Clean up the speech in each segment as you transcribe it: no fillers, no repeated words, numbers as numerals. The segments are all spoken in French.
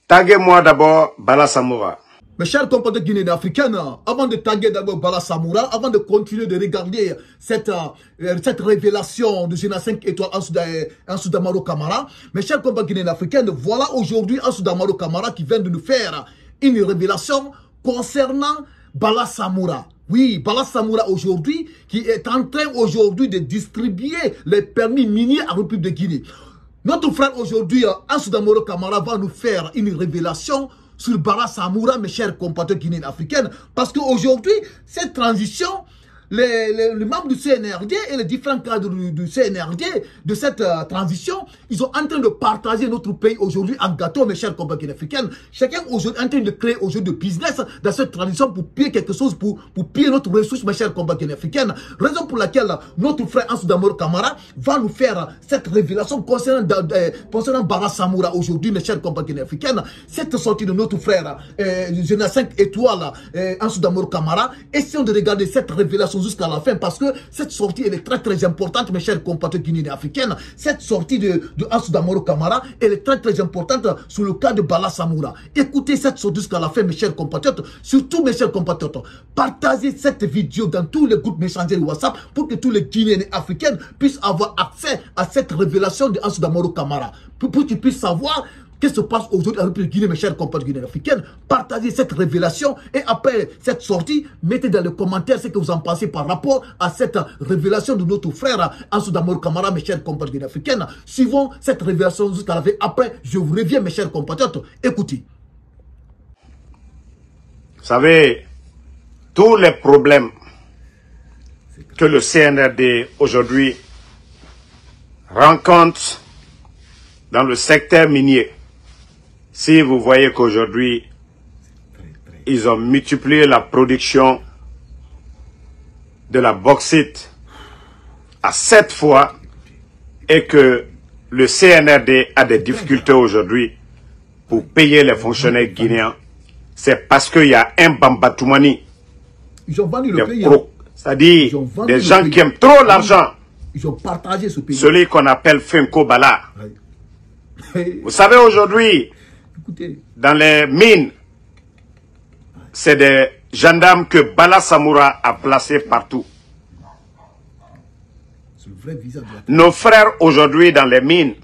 Taguez-moi d'abord Bala Samoura. Mes chers compatriotes guinéens africains, avant de taguer d'abord Bala Samoura, avant de continuer de regarder cette révélation de Géna 5 étoiles Ansou Damaro Camara, mes chers compatriotes guinéens africains, voilà aujourd'hui Ansou Damaro Camara qui vient de nous faire une révélation concernant Bala Samoura. Oui, Bala Samoura aujourd'hui, qui est en train aujourd'hui de distribuer les permis miniers à la République de Guinée. Notre frère aujourd'hui, Ansou Damaro Camara, va nous faire une révélation sur Bala Samoura, mes chers compatriotes guinéens africains, parce qu'aujourd'hui, cette transition, les membres du CNRD et les différents cadres du CNRD de cette transition, ils sont en train de partager notre pays aujourd'hui en gâteau, mes chers compatriotes africains. Chacun aujourd'hui est en train de créer aujourd'hui de business dans cette transition pour piller quelque chose, pour piller notre ressource, mes chers compatriotes africains. Raison pour laquelle notre frère Ansou Damaro Camara va nous faire cette révélation concernant Bala Samoura aujourd'hui, mes chers compatriotes africains. Cette sortie de notre frère Géna 5 étoiles Ansou Damaro Camara, essayons de regarder cette révélation jusqu'à la fin, parce que cette sortie elle est très importante, mes chers compatriotes guinéens africains. Cette sortie de Ansou Damaro Camara elle est très importante sur le cas de Bala Samoura. Écoutez cette sortie jusqu'à la fin, mes chers compatriotes. Surtout, mes chers compatriotes, partagez cette vidéo dans tous les groupes messagers WhatsApp pour que tous les Guinéens africains puissent avoir accès à cette révélation de Ansou Damaro Camara, pour qu'ils puissent savoir qu'est-ce qui se passe aujourd'hui en Guinée, mes chers compatriotes guinéens africains. Partagez cette révélation et après cette sortie, mettez dans les commentaires ce que vous en pensez par rapport à cette révélation de notre frère Ansou Damaro Camara, mes chers compatriotes guinéens africains. Suivons cette révélation jusqu'à la fin. Après, je vous reviens, mes chers compatriotes. Écoutez. Vous savez, tous les problèmes que le CNRD aujourd'hui rencontre dans le secteur minier, si vous voyez qu'aujourd'hui, ils ont multiplié la production de la bauxite à 7 fois et que le CNRD a des difficultés aujourd'hui pour payer les fonctionnaires guinéens, c'est parce qu'il y a un Bambatoumani, c'est-à-dire des gens qui aiment trop l'argent, ils ont partagé ce pays. Celui qu'on appelle Fenko Bala. Vous savez aujourd'hui, dans les mines, c'est des gendarmes que Bala Samoura a placés partout. Nos frères aujourd'hui dans les mines,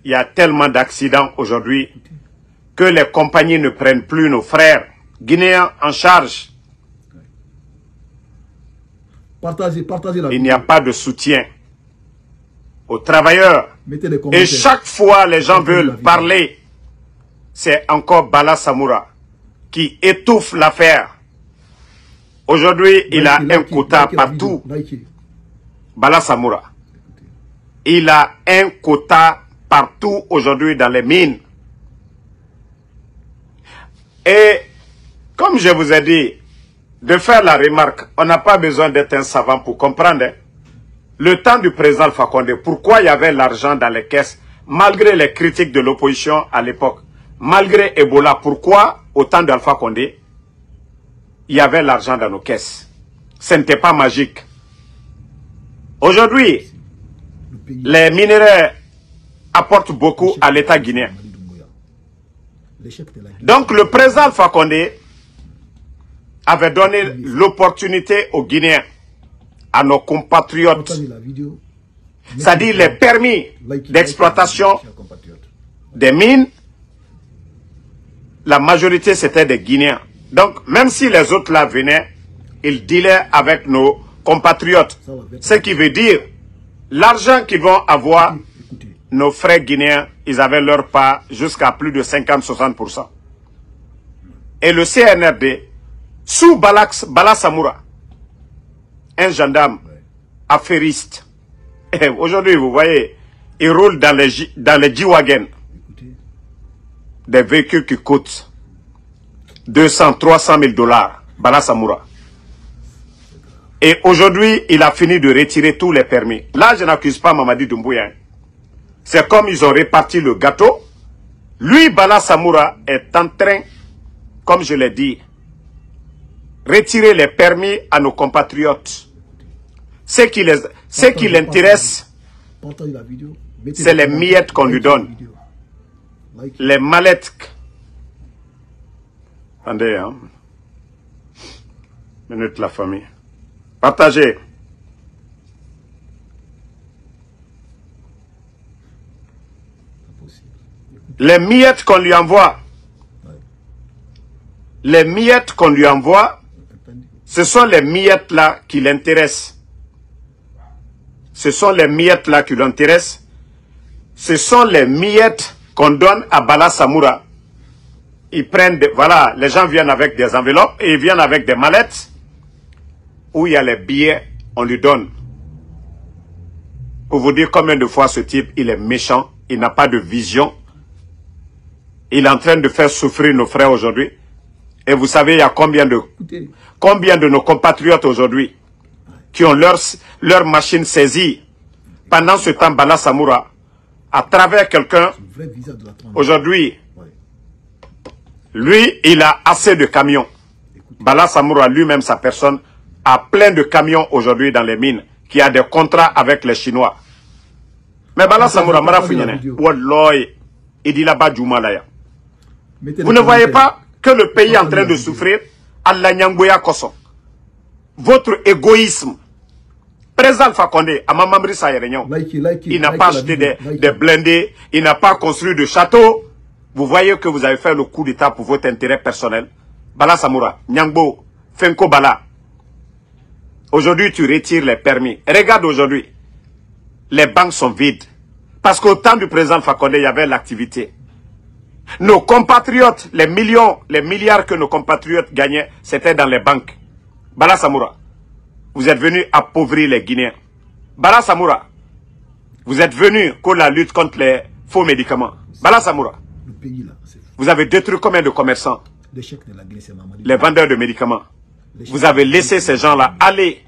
il y a tellement d'accidents aujourd'hui que les compagnies ne prennent plus nos frères guinéens en charge. Il n'y a pas de soutien aux travailleurs. Et chaque fois les gens veulent parler, c'est encore Bala Samoura qui étouffe l'affaire. Aujourd'hui, il a un quota partout. Bala Samoura. Il a un quota partout aujourd'hui dans les mines. Et comme je vous ai dit, de faire la remarque, on n'a pas besoin d'être un savant pour comprendre. Le temps du président Alpha Condé, pourquoi il y avait l'argent dans les caisses, malgré les critiques de l'opposition à l'époque, malgré Ebola, pourquoi au temps d'Alpha Condé, il y avait l'argent dans nos caisses? Ce n'était pas magique. Aujourd'hui, les minéraux apportent beaucoup à l'État guinéen. Donc le président Alpha Condé avait donné l'opportunité aux Guinéens, à nos compatriotes, c'est-à-dire les permis d'exploitation des mines, la majorité c'était des Guinéens. Donc même si les autres là venaient, ils dealaient avec nos compatriotes. Ce qui veut dire, l'argent qu'ils vont avoir, nos frères guinéens, ils avaient leur part jusqu'à plus de 50-60%. Et le CNRD, sous Bala Samoura, un gendarme affairiste. Aujourd'hui, vous voyez, il roule dans les G-Wagon. Des véhicules qui coûtent 200-300 000 dollars. Bala Samoura. Et aujourd'hui, il a fini de retirer tous les permis. Là, je n'accuse pas Mamadi Doumbouya. C'est comme ils ont réparti le gâteau. Lui, Bala Samoura, est en train, comme je l'ai dit, retirer les permis à nos compatriotes. Ce qui l'intéresse, c'est les miettes qu'on lui donne. Les mallettes Attendez, hein. Minute la famille. Partagez. Les miettes qu'on lui envoie, ce sont les miettes là qui l'intéressent. Ce sont les miettes là qui l'intéressent. Ce sont les miettes qu'on donne à Bala Samoura. Ils prennent, voilà, les gens viennent avec des enveloppes et ils viennent avec des mallettes où il y a les billets, on lui donne. Pour vous dire combien de fois ce type, il est méchant, il n'a pas de vision. Il est en train de faire souffrir nos frères aujourd'hui. Et vous savez, il y a combien de nos compatriotes aujourd'hui qui ont leur machine saisie. Pendant ce temps, Bala Samoura, à travers quelqu'un, aujourd'hui, lui, il a assez de camions. Bala Samoura, lui-même, sa personne, a plein de camions aujourd'hui dans les mines, qui a des contrats avec les Chinois. Mais Bala Samoura, il dit là-bas, vous ne voyez pas que le pays est en train de souffrir? Allah Nyangboya Koso. Votre égoïsme. Président Alpha Condé, à Mamamri Sayerenyon, il n'a pas acheté des blindés, il n'a pas construit de châteaux. Vous voyez que vous avez fait le coup d'État pour votre intérêt personnel. Bala Samoura, Nyangbo, Fenko Bala. Aujourd'hui, tu retires les permis. Regarde aujourd'hui, les banques sont vides. Parce qu'au temps du président Alpha Condé, il y avait l'activité. Nos compatriotes, les millions, les milliards que nos compatriotes gagnaient, c'était dans les banques. Bala Samoura, vous êtes venu appauvrir les Guinéens. Bala Samoura, vous êtes venu pour la lutte contre les faux médicaments. Bala Samoura, vous avez détruit combien de commerçants? Les vendeurs de médicaments. Vous avez laissé ces gens-là aller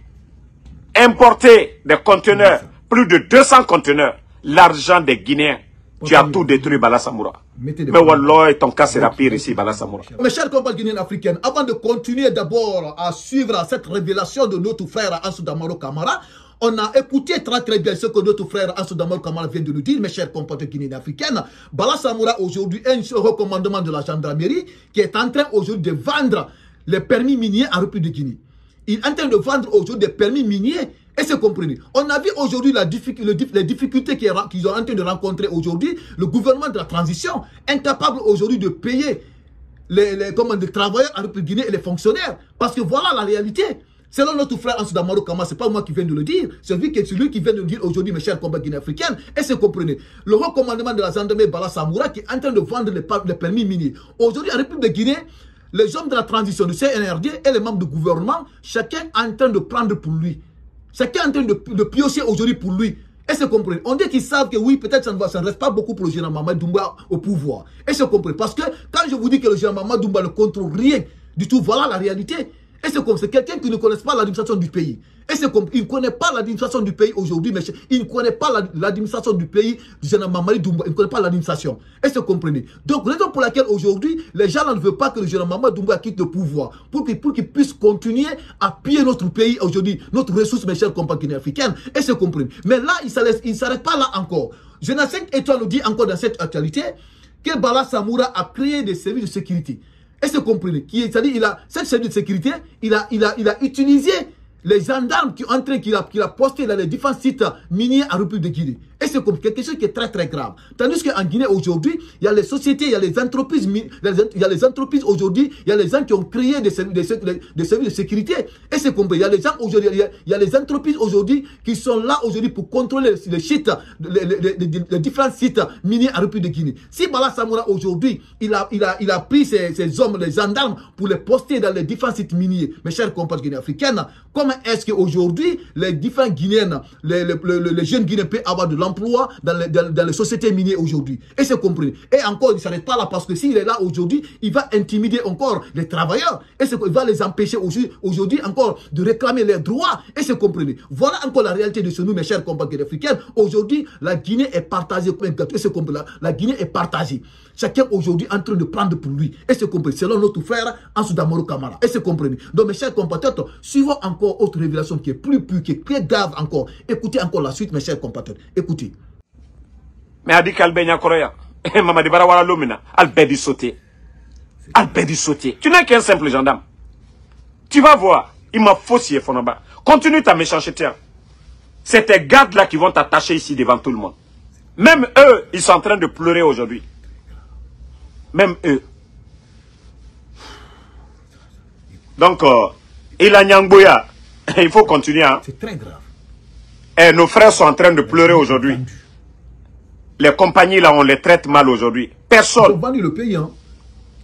importer des conteneurs, plus de 200 conteneurs, l'argent des Guinéens. Tu as tout détruit, Bala Samoura. Mais Wallah, ton cas sera pire ici, Bala Samoura. Mes chers compatriotes guinéens africains, avant de continuer d'abord à suivre cette révélation de notre frère Ansou Damaro Camara, on a écouté très bien ce que notre frère Ansou Damaro Camara vient de nous dire, mes chers compatriotes guinéens africains. Bala Samoura aujourd'hui a un recommandement de la gendarmerie qui est en train aujourd'hui de vendre les permis miniers en République de Guinée. Il est en train de vendre aujourd'hui des permis miniers. Et c'est compris. On a vu aujourd'hui les difficultés qu'ils sont en train de rencontrer aujourd'hui. Le gouvernement de la transition, incapable aujourd'hui de payer les travailleurs en République Guinée et les fonctionnaires. Parce que voilà la réalité. Selon notre frère Ansou Damaro Camara, ce n'est pas moi qui viens de le dire. C'est lui qui vient de le dire aujourd'hui, mes chers combats guinéens africains. Et c'est compris. Le recommandement de la gendarmerie Bala Samoura qui est en train de vendre les permis miniers. Aujourd'hui, en République de Guinée, les hommes de la transition, du CNRD et les membres du gouvernement, chacun est en train de prendre pour lui. Chacun est en train de piocher aujourd'hui pour lui. Et c'est compris. On dit qu'ils savent que oui, peut-être ça ne reste pas beaucoup pour le général Mamadi Doumbouya au pouvoir. Et c'est compris. Parce que quand je vous dis que le général Mamadi Doumbouya ne contrôle rien du tout, voilà la réalité. Et c'est comme c'est quelqu'un qui ne connaît pas l'administration du pays. Et c'est comme il ne connaît pas l'administration du pays aujourd'hui, mais il ne connaît pas l'administration du pays du général Mamadi Doumbouya. Il ne connaît pas l'administration. Et c'est compris. Donc, raison pour laquelle aujourd'hui, les gens ne veulent pas que le général Mamadi Doumbouya quitte le pouvoir pour qu'il puisse continuer à piller notre pays aujourd'hui, notre ressource, mes chers compatriotes africains. Et c'est compris. Mais là, il ne s'arrête pas là encore. Jeunesse 5 étoiles nous dit encore dans cette actualité que Bala Samoura a créé des services de sécurité. Et c'est compris. C'est-à-dire, il a cette service de sécurité, il a utilisé les gendarmes qu'il a postés dans les différents sites miniers en République de Guinée. Et c'est comme quelque chose qui est très très grave. Tandis qu'en Guinée aujourd'hui, il y a les sociétés, il y a les entreprises, aujourd'hui, il y a les gens qui ont créé des services de sécurité. Et c'est compris. Il y a les gens aujourd'hui, il y a les entreprises aujourd'hui qui sont là aujourd'hui pour contrôler les sites, les différents sites miniers en République de Guinée. Si Bala Samoura aujourd'hui, il a pris ces hommes, les gendarmes, pour les poster dans les différents sites miniers, mes chers compatriotes guinéens africains, comment est-ce qu'aujourd'hui, les différents Guinéens, les jeunes Guinéens peuvent avoir de l'emploi dans les sociétés minières aujourd'hui? Et c'est compris. Et encore, il ne s'arrête pas là parce que s'il est là aujourd'hui, il va intimider encore les travailleurs. Et il va les empêcher aujourd'hui encore de réclamer leurs droits. Et c'est compris. Voilà encore la réalité de ce nous, mes chers compatriotes africains. Aujourd'hui, la Guinée est partagée comme un gâteau. Et c'est compris. La Guinée est partagée. Chacun aujourd'hui en train de prendre pour lui. Et c'est compris. Selon notre frère Ansou Damaro Camara. Et c'est compris. Donc, mes chers compatriotes, suivons encore autre révélation qui est plus pure, qui est plus grave encore. Écoutez encore la suite, mes chers compatriotes. Écoutez. Mais Adi Kalbenya Korea, Mamadi Barawara Lomina, Albedi sauté. Albert Dussotier, tu n'es qu'un simple gendarme. Tu vas voir, il m'a faussé Fonaba. Continue ta méchanceté. C'est tes gardes-là qui vont t'attacher ici devant tout le monde. Même eux, ils sont en train de pleurer aujourd'hui. Même eux. Donc, il a Nyangboya. Il faut continuer. Hein. C'est très grave. Et nos frères sont en train de pleurer aujourd'hui. Les compagnies là, on les traite mal aujourd'hui. Personne le pays, hein.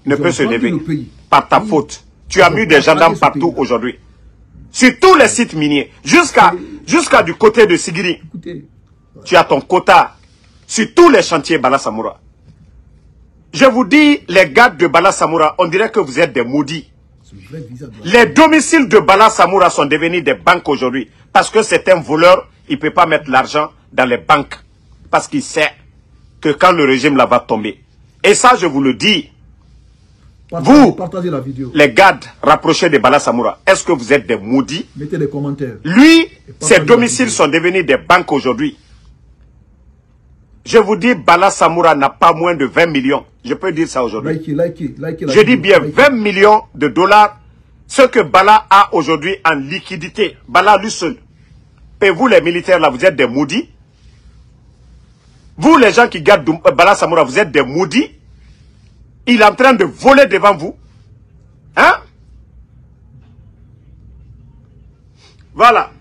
ne peut se lever par ta faute. Tu as mis des gendarmes partout aujourd'hui. Sur tous les sites miniers. Jusqu'à du côté de Sigiri. Tu as ton quota. Sur tous les chantiers Bala Samoura. Je vous dis, les gardes de Bala Samoura, on dirait que vous êtes des maudits. Les domiciles de Bala Samoura sont devenus des banques aujourd'hui. Parce que c'est un voleur, il ne peut pas mettre l'argent dans les banques. Parce qu'il sait que quand le régime là va tomber. Et ça, je vous le dis. Partagez la vidéo. Les gardes rapprochés de Bala Samoura, est-ce que vous êtes des maudits? Mettez des commentaires. Lui, ses domiciles sont devenus des banques aujourd'hui. Je vous dis, Bala Samoura n'a pas moins de 20 millions. Je peux dire ça aujourd'hui. Je dis bien 20 millions de dollars. Ce que Bala a aujourd'hui en liquidité. Bala lui seul. Et vous les militaires là, vous êtes des maudits. Vous les gens qui gardent Bala Samoura, vous êtes des maudits. Il est en train de voler devant vous. Hein? Voilà.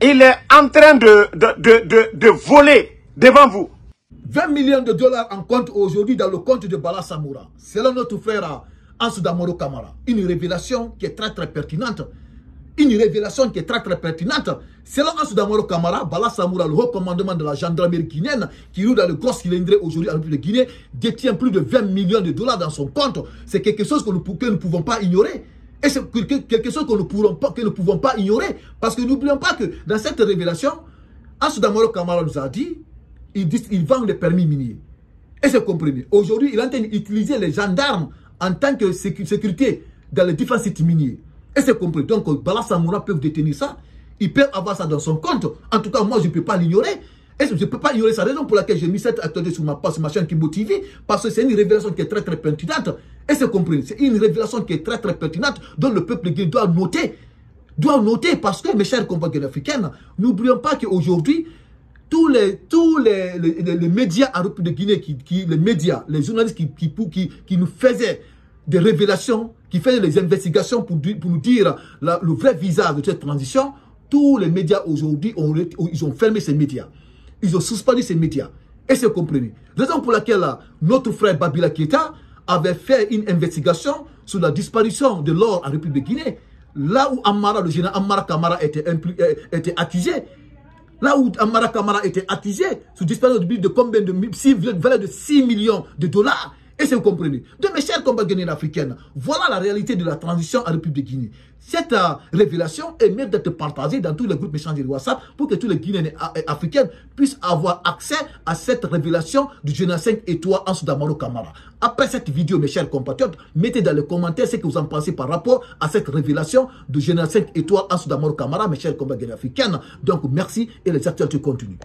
Il est en train de voler devant vous. 20 millions de dollars en compte aujourd'hui dans le compte de Bala Samoura. Selon notre frère Ansou Damaro Kamara. Une révélation qui est très très pertinente. Une révélation qui est très très pertinente. Selon Ansou Damaro Kamara, Bala Samoura, le haut commandement de la gendarmerie guinéenne, qui roule dans le gros cylindré aujourd'hui en République de Guinée, détient plus de 20 millions de dollars dans son compte. C'est quelque chose que nous ne pouvons pas ignorer. Et c'est quelque chose que nous ne pouvons pas ignorer. Parce que n'oublions pas que dans cette révélation, Ansou Damaro Kamara nous a dit, il vend des permis miniers. Et c'est compris. Aujourd'hui, il est en train d'utiliser les gendarmes en tant que sécurité dans les différents sites miniers. Et c'est compris. Donc, Bala Samoura peut détenir ça. Il peut avoir ça dans son compte. En tout cas, moi, je ne peux pas l'ignorer. Et je ne peux pas ignorer sa raison pour laquelle j'ai mis cette actualité sur ma chaîne Kimbo TV. Parce que c'est une révélation qui est très, très pertinente. Et c'est compris. C'est une révélation qui est très, très pertinente dont le peuple guinéen doit noter. Doit noter parce que, mes chers compatriotes africains, n'oublions pas qu'aujourd'hui, tous les médias en République de Guinée, les médias, les journalistes qui nous faisaient des révélations, qui faisaient des investigations pour nous dire le vrai visage de cette transition, tous les médias aujourd'hui, ils ont fermé ces médias. Ils ont suspendu ces médias. Et c'est compris. Raison pour laquelle notre frère Babila Keita avait fait une investigation sur la disparition de l'or en République de Guinée. Là où le général Amara Kamara était accusé. Là où Amara Kamara était accusé sur disparition de combien de valeur de 6 millions de dollars. Et c'est vous comprenez. Donc mes chers compatriotes africains, voilà la réalité de la transition en République de Guinée. Cette révélation est même d'être partagée dans tous les groupes échangés de WhatsApp pour que tous les Guinéens africains puissent avoir accès à cette révélation du général 5 étoiles Ansou Damaro Kamara. Après cette vidéo, mes chers compatriotes, mettez dans les commentaires ce que vous en pensez par rapport à cette révélation du général 5 étoiles Ansou Damaro Kamara, mes chers compatriotes africains. Donc merci et les actualités continuent.